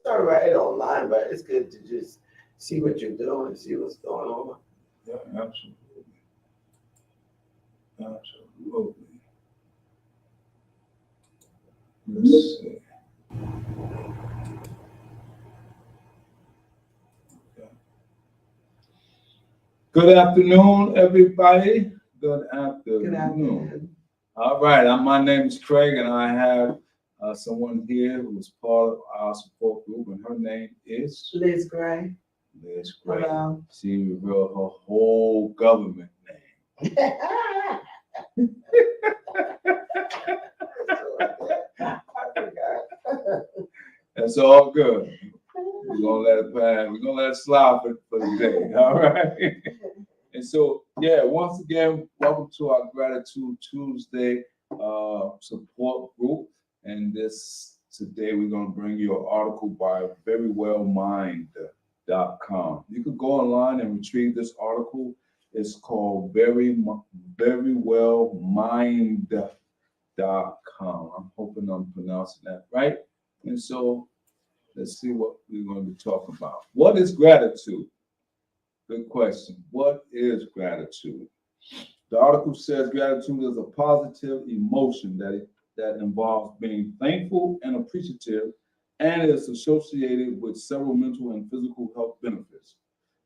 All right, online, but it's good to just see what you're doing, see what's going on. Yeah, absolutely. Absolutely. Let's see. Okay. Good afternoon, everybody. Good afternoon. Good afternoon. All right, my name is Craig, and I have someone here who is part of our support group, and her name is Liz Gray. Liz Gray. Hello. She revealed her whole government name. I forgot. That's all good. We're gonna let it pass. We're gonna let it slide for the day. All right. And so, yeah, once again, welcome to our Gratitude Tuesday support group. And today we're gonna bring you an article by verywellmind.com. You can go online and retrieve this article. It's called verywellmind.com. I'm hoping I'm pronouncing that right. And so let's see what we're going to be talking about. What is gratitude? Good question. What is gratitude? The article says gratitude is a positive emotion that involves being thankful and appreciative, and is associated with several mental and physical health benefits.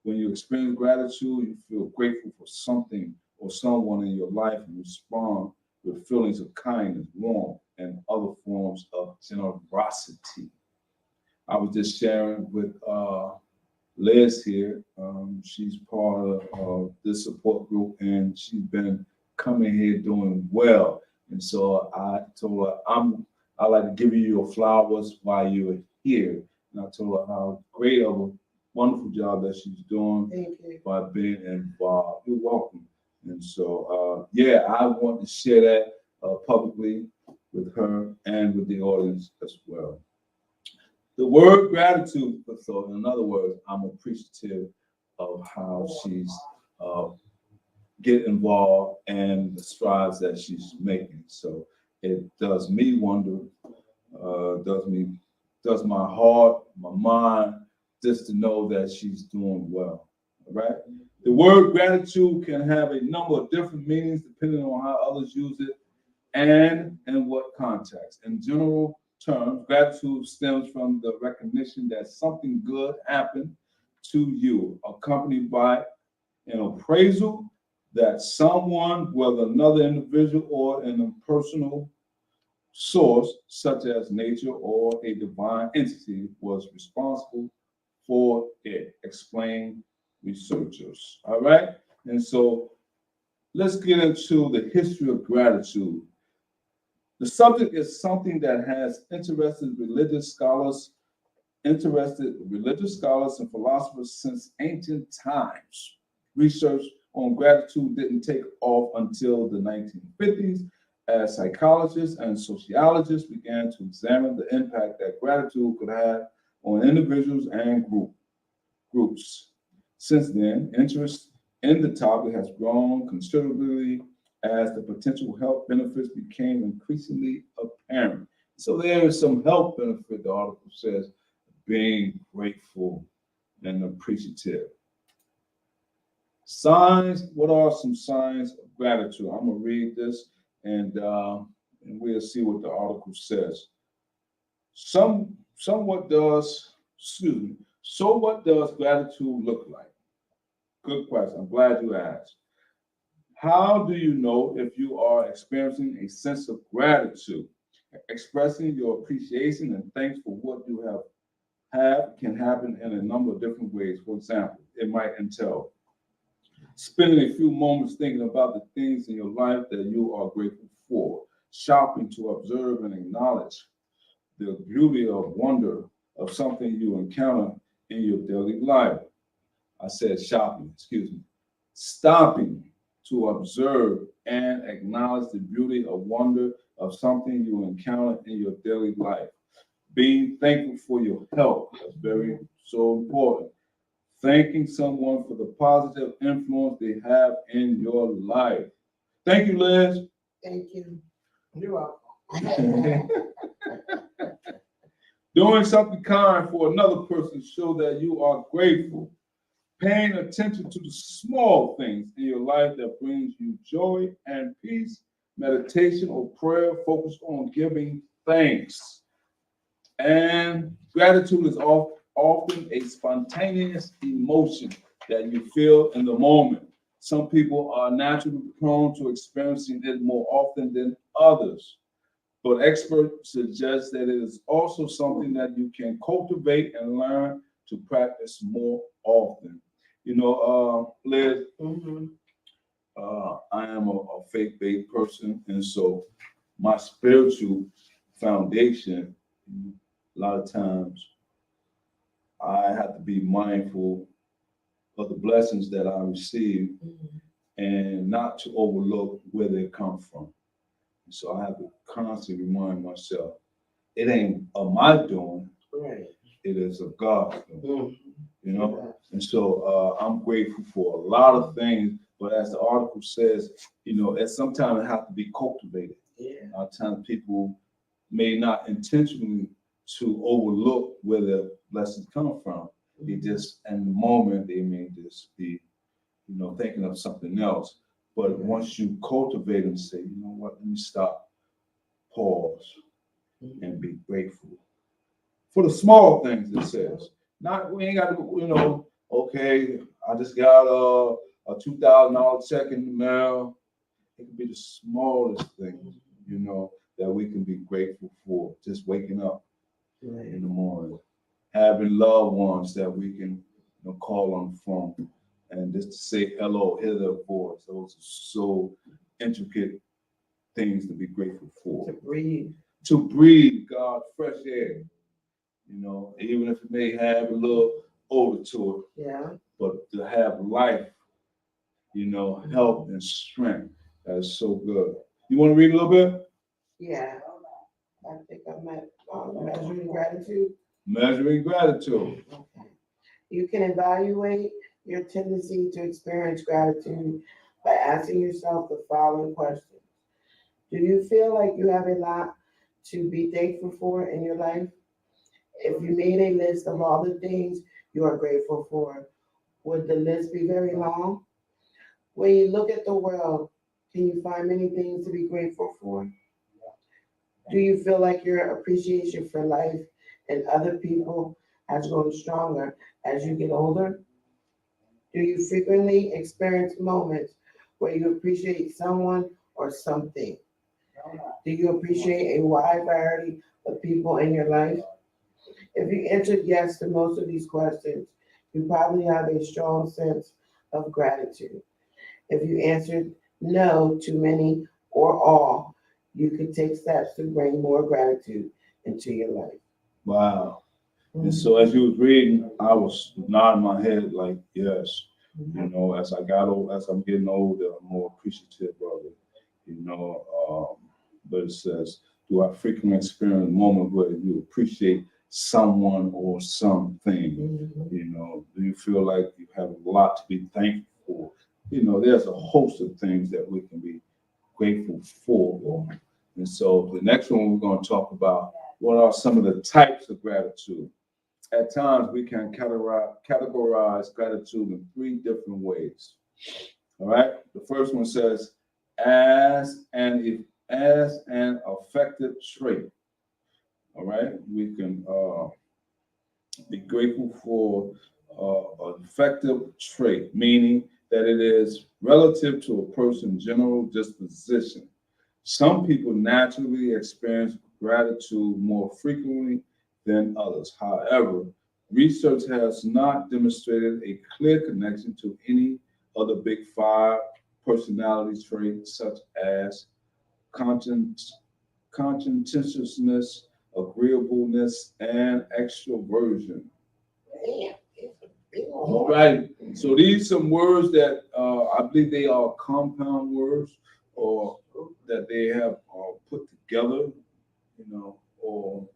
When you experience gratitude, you feel grateful for something or someone in your life and respond with feelings of kindness, warmth, and other forms of generosity. I was just sharing with Liz here. She's part of this support group, and she's been coming here doing well. And so I told her, I like to give you your flowers while you're here. And I told her how great of a wonderful job that she's doing. Thank you. By being involved. You're welcome. And so, yeah, I want to share that publicly with her and with the audience as well. The word gratitude, so in other words, I'm appreciative of how she's get involved and the strides that she's making. So it does me wonder, does my heart, my mind, just to know that she's doing well. All right. The word gratitude can have a number of different meanings depending on how others use it and in what context. In general terms, gratitude stems from the recognition that something good happened to you, accompanied by an appraisal that someone, whether another individual or an impersonal source, such as nature or a divine entity, was responsible for it, explain researchers. All right. And so let's get into the history of gratitude. The subject is something that has interested religious scholars and philosophers since ancient times. Research on gratitude didn't take off until the 1950s as psychologists and sociologists began to examine the impact that gratitude could have on individuals and groups. Since then, interest in the topic has grown considerably as the potential health benefits became increasingly apparent. So there is some health benefit, the article says, being grateful and appreciative. Signs, what are some signs of gratitude? I'm gonna read this and we'll see what the article says. So what does gratitude look like? Good question. I'm glad you asked. How do you know if you are experiencing a sense of gratitude? Expressing your appreciation and thanks for what you have can happen in a number of different ways. For example, it might entail spending a few moments thinking about the things in your life that you are grateful for, shopping to observe and acknowledge the beauty of wonder of something you encounter in your daily life. I said shopping, excuse me. Stopping to observe and acknowledge the beauty of wonder of something you encounter in your daily life. Being thankful for your health, that's very so important. Thanking someone for the positive influence they have in your life. Thank you, Liz. Thank you. You're welcome. Doing something kind for another person show that you are grateful. Paying attention to the small things in your life that brings you joy and peace. Meditation or prayer focused on giving thanks. And gratitude is often a spontaneous emotion that you feel in the moment. Some people are naturally prone to experiencing it more often than others. But experts suggest that it is also something that you can cultivate and learn to practice more often. Liz, Mm-hmm. I am a faith-based person, and so my spiritual foundation, a lot of times I have to be mindful of the blessings that I receive Mm-hmm. and not to overlook where they come from. So I have to constantly remind myself, it ain't of my doing, Right. it is of God's doing, Mm-hmm. you know? And so I'm grateful for a lot of things, but as the article says, at some time it has to be cultivated. Yeah. A lot of times people may not intentionally to overlook where the blessings come from. They just, in the moment, they may just be, thinking of something else. But once you cultivate and say, you know what, let me stop, pause, and be grateful for the small things it says. Not, we ain't got to, okay, I just got a $2,000 check in the mail. It can be the smallest things, that we can be grateful for. Just waking up in the morning, having loved ones that we can call on the phone and just to say hello, hear their voice. Those are so intricate things to be grateful for. To breathe. To breathe, God, fresh air. Even if it may have a little odor to it. Yeah. But to have life, health and strength, that is so good. You want to read a little bit? Yeah. I think I'm at measuring gratitude. Measuring gratitude. Okay. You can evaluate your tendency to experience gratitude by asking yourself the following questions. Do you feel like you have a lot to be thankful for in your life? If you made a list of all the things you are grateful for, would the list be very long? When you look at the world, can you find many things to be grateful for? Do you feel like your appreciation for life and other people has grown stronger as you get older? Do you frequently experience moments where you appreciate someone or something? Do you appreciate a wide variety of people in your life? If you answered yes to most of these questions, you probably have a strong sense of gratitude. If you answered no to many or all, you could take steps to bring more gratitude into your life. Wow. And so as you was reading, I was nodding my head like, yes. As I got old, as I'm getting older, I'm more appreciative of it. But it says, do I frequently experience a moment where you appreciate someone or something? Do you feel like you have a lot to be thankful for? There's a host of things that we can be grateful for. And so the next one we're going to talk about, what are some of the types of gratitude? At times we can categorize gratitude in three different ways. All right. The first one says, as an affective trait. All right. We can be grateful for an effective trait, meaning that it is relative to a person's general disposition. Some people naturally experience gratitude more frequently than others. However, research has not demonstrated a clear connection to any of the big five personality traits, such as conscientiousness, agreeableness, and extroversion. Damn, it's a big All one. right. So these some words that I believe they are compound words, or that they have put together, or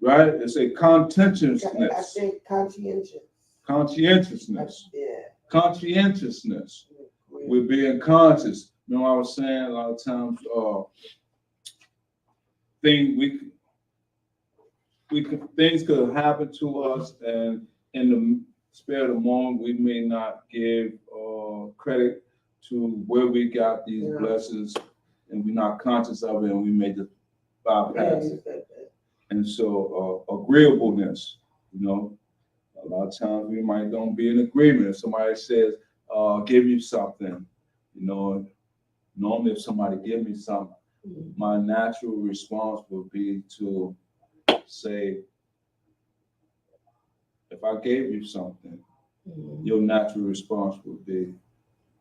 right? It's a I conscientiousness, think conscientious. conscientiousness, Yeah. conscientiousness. We're being conscious. I was saying a lot of times, thing we things could happen to us, and in the spare of the moment, we may not give credit to where we got these Yeah. blessings, and we're not conscious of it, and we may just bypass it. And so, agreeableness, you know, a lot of times we might don't be in agreement. If somebody says, give you something, you know, normally if somebody give me something, my natural response would be to say, if I gave you something, your natural response would be,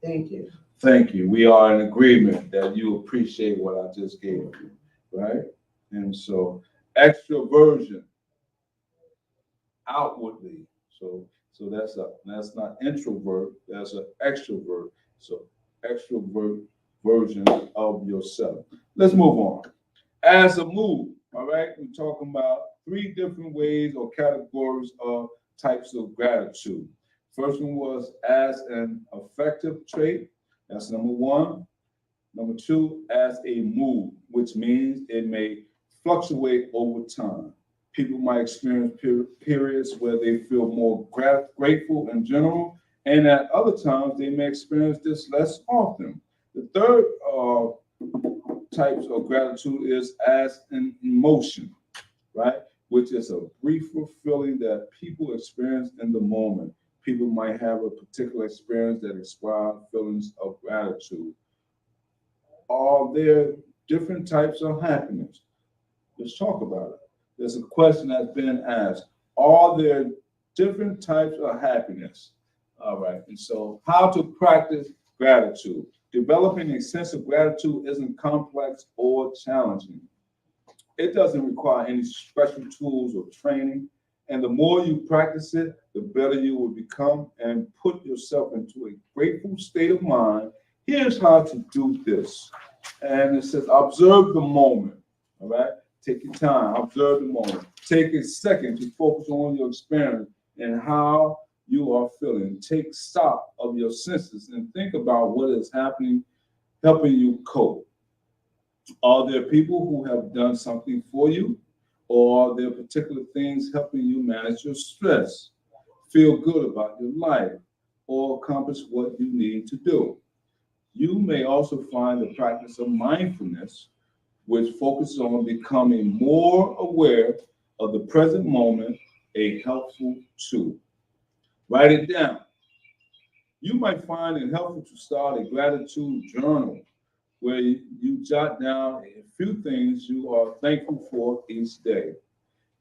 thank you. Thank you. We are in agreement that you appreciate what I just gave you, right? And so, extroversion outwardly. So that's not introvert. That's an extrovert. So extrovert version of yourself. Let's move on. As a mood, all right, we're talking about 3 different ways or categories of types of gratitude. First one was as an affective trait. That's number 1. Number 2, as a mood, which means it may fluctuate over time. People might experience periods where they feel more grateful in general, and at other times they may experience this less often. The third types of gratitude is as an emotion, right? Which is a briefer feeling that people experience in the moment. People might have a particular experience that inspires feelings of gratitude. Are there different types of happiness? Let's talk about it. There's a question that's been asked. Are there different types of happiness? All right. And so, how to practice gratitude? Developing a sense of gratitude isn't complex or challenging. It doesn't require any special tools or training. And the more you practice it, the better you will become and put yourself into a grateful state of mind. Here's how to do this. And it says, observe the moment. All right. Take your time, observe the moment. Take a second to focus on your experience and how you are feeling. Take stock of your senses and think about what is happening, helping you cope. Are there people who have done something for you? Or are there particular things helping you manage your stress, feel good about your life, or accomplish what you need to do? You may also find the practice of mindfulness, which focuses on becoming more aware of the present moment, a helpful tool. Write it down. You might find it helpful to start a gratitude journal where you jot down a few things you are thankful for each day.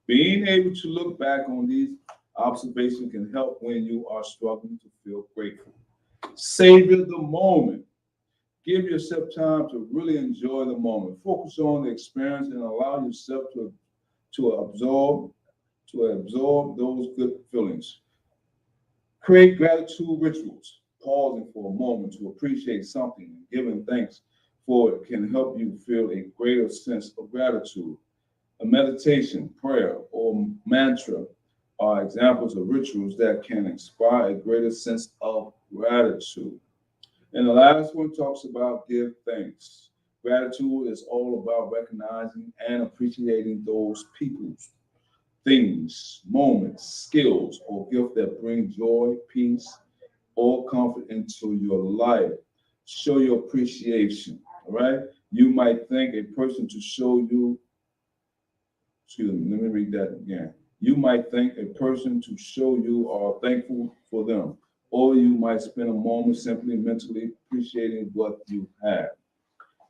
Being able to look back on these observations can help when you are struggling to feel grateful. Savor the moment. Give yourself time to really enjoy the moment. Focus on the experience and allow yourself to absorb those good feelings. Create gratitude rituals. Pausing for a moment to appreciate something and giving thanks for it can help you feel a greater sense of gratitude. A meditation, prayer, or mantra are examples of rituals that can inspire a greater sense of gratitude. And the last one talks about give thanks. Gratitude is all about recognizing and appreciating those people's things, moments, skills, or gifts that bring joy, peace, or comfort into your life. Show your appreciation. All right. You might thank a person to show you, excuse me, let me read that again. You might thank a person to show you are thankful for them, or you might spend a moment simply mentally appreciating what you have.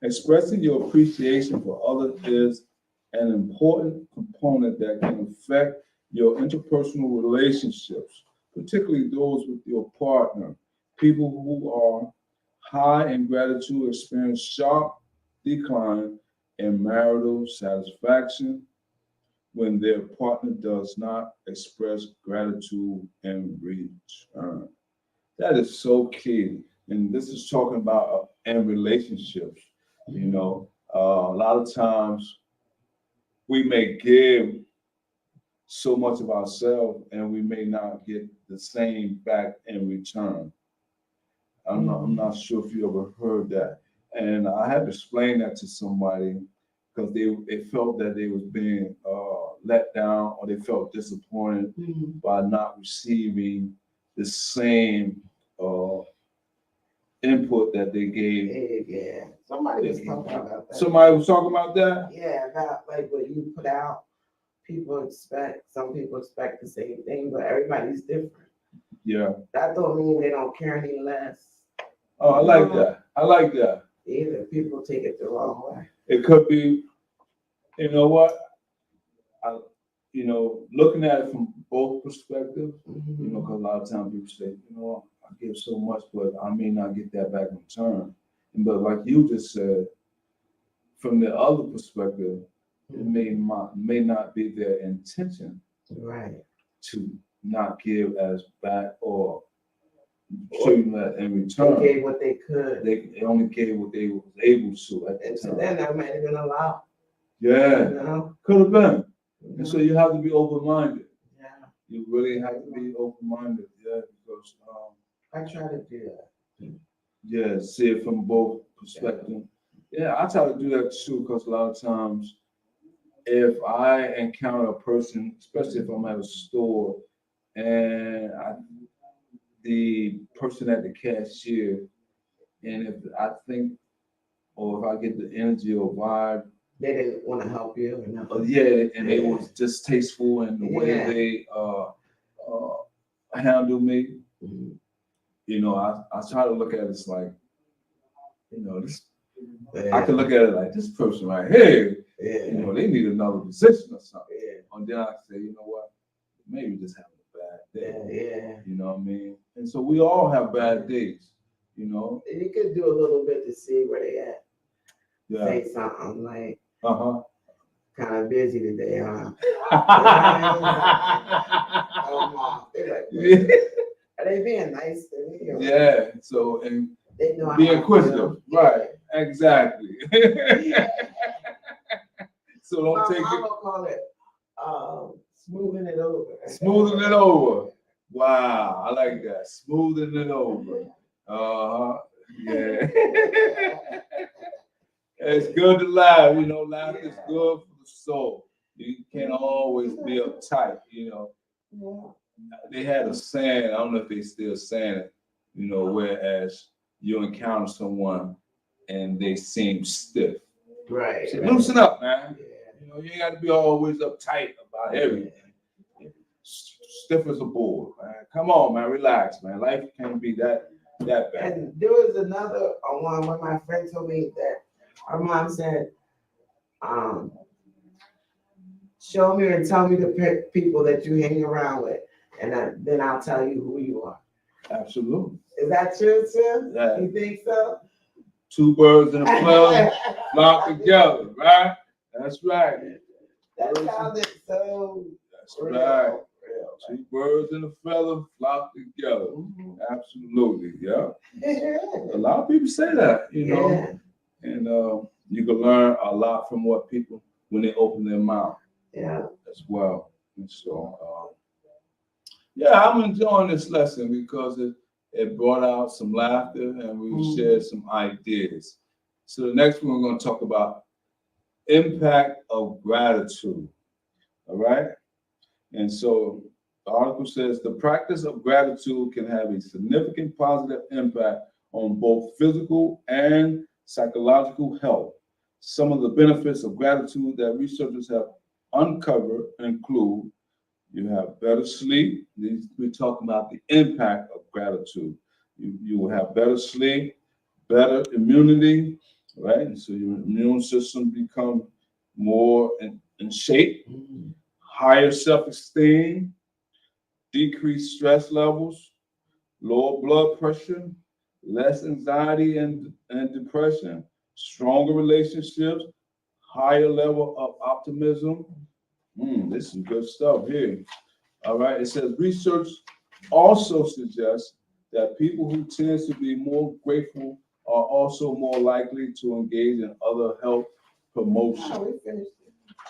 Expressing your appreciation for others is an important component that can affect your interpersonal relationships, particularly those with your partner. People who are high in gratitude experience sharp decline in marital satisfaction when their partner does not express gratitude in return. That is so key. And this is talking about in relationships. You know, a lot of times we may give so much of ourselves and we may not get the same back in return. I'm not sure if you ever heard that. And I had to explain that to somebody because they felt that they was being let down or they felt disappointed by not receiving the same input that they gave. Yeah. Somebody was talking about that. Somebody was talking about that? Yeah, about like what you put out. Some people expect the same thing, but everybody's different. Yeah. That don't mean they don't care any less. Oh, I like that. I like that. Either people take it the wrong way. It could be, you know what? Looking at it from both perspectives, because a lot of times people say, I give so much, but I may not get that back in return. But like you just said, from the other perspective, it may not be their intention, right, to not give as back or showing that in return. They gave what they could. They only gave what they was able to at the And so time. then that might have been allowed. Yeah, could have been. And so you have to be open-minded. Yeah. You really have to be open-minded, because I try to do that. see it from both perspectives. Yeah, I try to do that too, because a lot of times if I encounter a person, especially if I'm at a store and the person at the cashier, and if I think, or if I get the energy or vibe, they didn't want to help you or nothing. And they was distasteful in the way they handle me. I try to look at it as like, this. I can look at it like this person right here. They need another position or something. And then I say, you know what? Maybe just having a bad day. You know what I mean? And so we all have bad days. You could do a little bit to see where they at. Say something like, kind of busy today, huh? Are they being nice to me? Yeah. So, and they know be inquisitive. Right. Exactly. So don't take it. I'm gonna call it smoothing it over. Smoothing it over. Wow, I like that. Smoothing it over. Yeah. It's good to laugh. Laugh is good for the soul. You can't always be uptight. They had a saying. I don't know if they still saying it. Whereas you encounter someone and they seem stiff. Right. So loosen up, man. You ain't got to be always uptight about everything. Stiff as a board, man. Come on, man. Relax, man. Life can't be that bad. And there was another one where my friend told me that our mom said, show me and tell me the people that you hang around with, and then I'll tell you who you are. Absolutely. Is that true, too? Yeah. You think so? Two birds in a feather flock together, right? That's right. That sounded so That's real. right. Two birds in a feather flock together. Absolutely, yeah. A lot of people say that, and you can learn a lot from what people when they open their mouth. As well. And so, I'm enjoying this lesson because it brought out some laughter and we shared some ideas. So the next one we're going to talk about impact of gratitude. All right. And so the article says the practice of gratitude can have a significant positive impact on both physical and psychological health. Some of the benefits of gratitude that researchers have uncovered include you have better sleep. We're talking about the impact of gratitude. You will have better sleep, better immunity, right? And so your immune system become more in shape, higher self-esteem, decreased stress levels, lower blood pressure, less anxiety and depression, stronger relationships, higher level of optimism. This is good stuff here. All right. It says research also suggests that people who tend to be more grateful are also more likely to engage in other health promotion.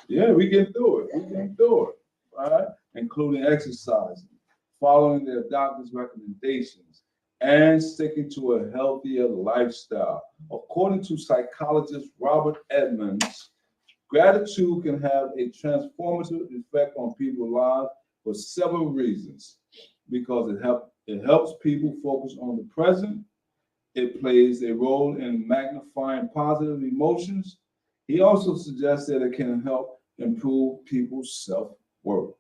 Yeah, we get through it. We get through it. All right. Including exercising, following their doctor's recommendations, and sticking to a healthier lifestyle. According to psychologist Robert Edmonds, Gratitude can have a transformative effect on people's lives for several reasons. Because it helps people focus on the present. It plays a role in magnifying positive emotions. He also suggests that it can help improve people's self-worth.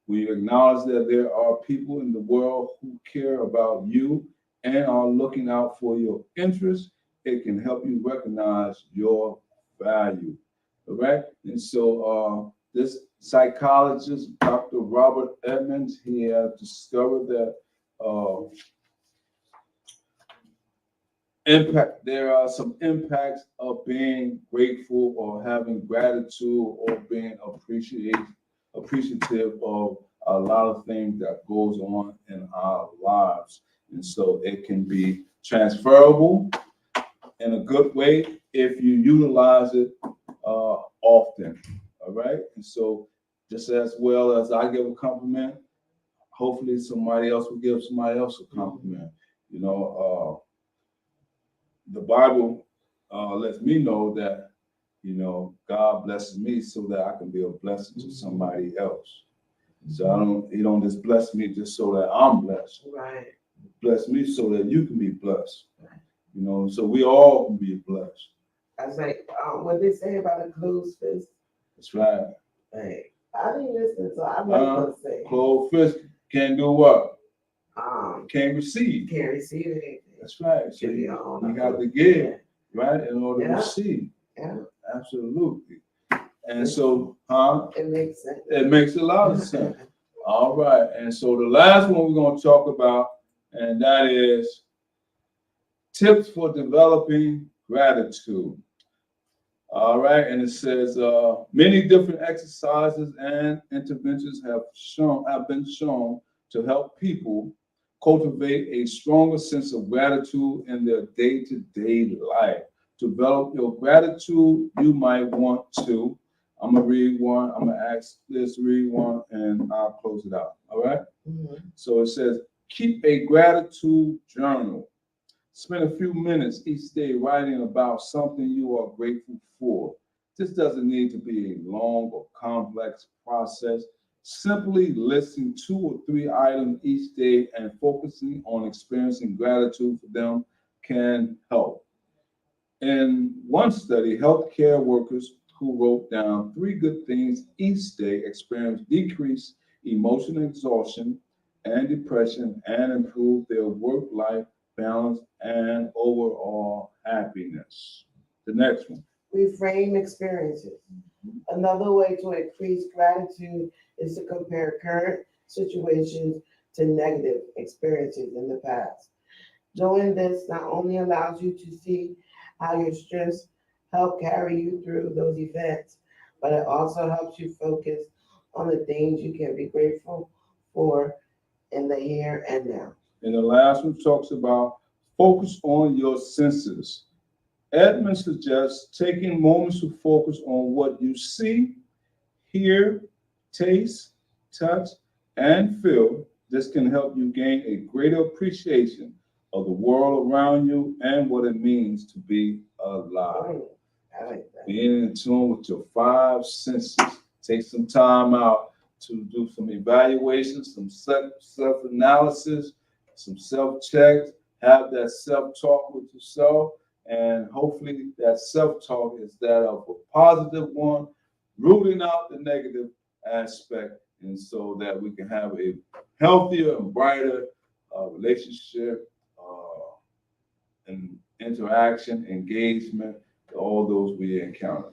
We acknowledge that there are people in the world who care about you and are looking out for your interests. It can help you recognize your value. All right. And so this psychologist, Dr. Robert Edmonds, he has discovered that there are some impacts of being grateful or having gratitude or being appreciative of a lot of things that goes on in our lives. And so it can be transferable in a good way if you utilize it often. All right. And so just as well as I give a compliment, hopefully somebody else will give somebody else a compliment. You know, the Bible lets me know that, you know, God blesses me so that I can be a blessing to somebody else. So he don't just bless me just so that I'm blessed. Right. Bless me so that you can be blessed. Right. You know, so we all can be blessed. I was like, what they say about a closed fist? That's right. Hey, I didn't listen, so I'm not gonna say. Closed fist can't do what? Can't receive. Can't receive anything. That's right. So you have to give, right, in order to receive. Yeah. Absolutely. And so, it makes sense. It makes a lot of sense. All right. And so the last one we're going to talk about, and that is tips for developing gratitude. All right. And it says many different exercises and interventions have been shown to help people cultivate a stronger sense of gratitude in their day-to-day life. To develop your gratitude, you might want to. I'm gonna read one. I'm gonna ask this, read one, and I'll close it out. All right. Mm-hmm. So it says, keep a gratitude journal. Spend a few minutes each day writing about something you are grateful for. This doesn't need to be a long or complex process. Simply listing 2 or 3 items each day and focusing on experiencing gratitude for them can help. In one study, healthcare workers who wrote down 3 good things each day experienced decreased emotional exhaustion and depression and improved their work-life balance and overall happiness. The next one. Reframe experiences. Another way to increase gratitude is to compare current situations to negative experiences in the past. Doing this not only allows you to see how your strengths help carry you through those events, but it also helps you focus on the things you can be grateful for in the here and now. And the last one talks about focus on your senses. Edmund suggests taking moments to focus on what you see, hear, taste, touch, and feel. This can help you gain a greater appreciation of the world around you and what it means to be alive. I like that. Being in tune with your 5 senses. Take some time out to do some evaluations, some self-analysis, some self-checks, have that self-talk with yourself, and hopefully that self-talk is that of a positive one, rooting out the negative aspect, and so that we can have a healthier and brighter relationship and interaction, engagement, all those we encounter.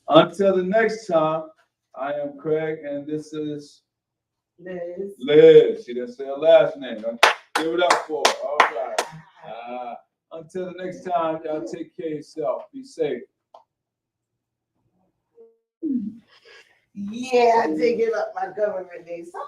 Until the next time, I am Craig, and this is Liz. Liz. She didn't say her last name. Give it up for her. All right. Until the next time, y'all take care of yourself. Be safe. Yeah, I did give up my government name.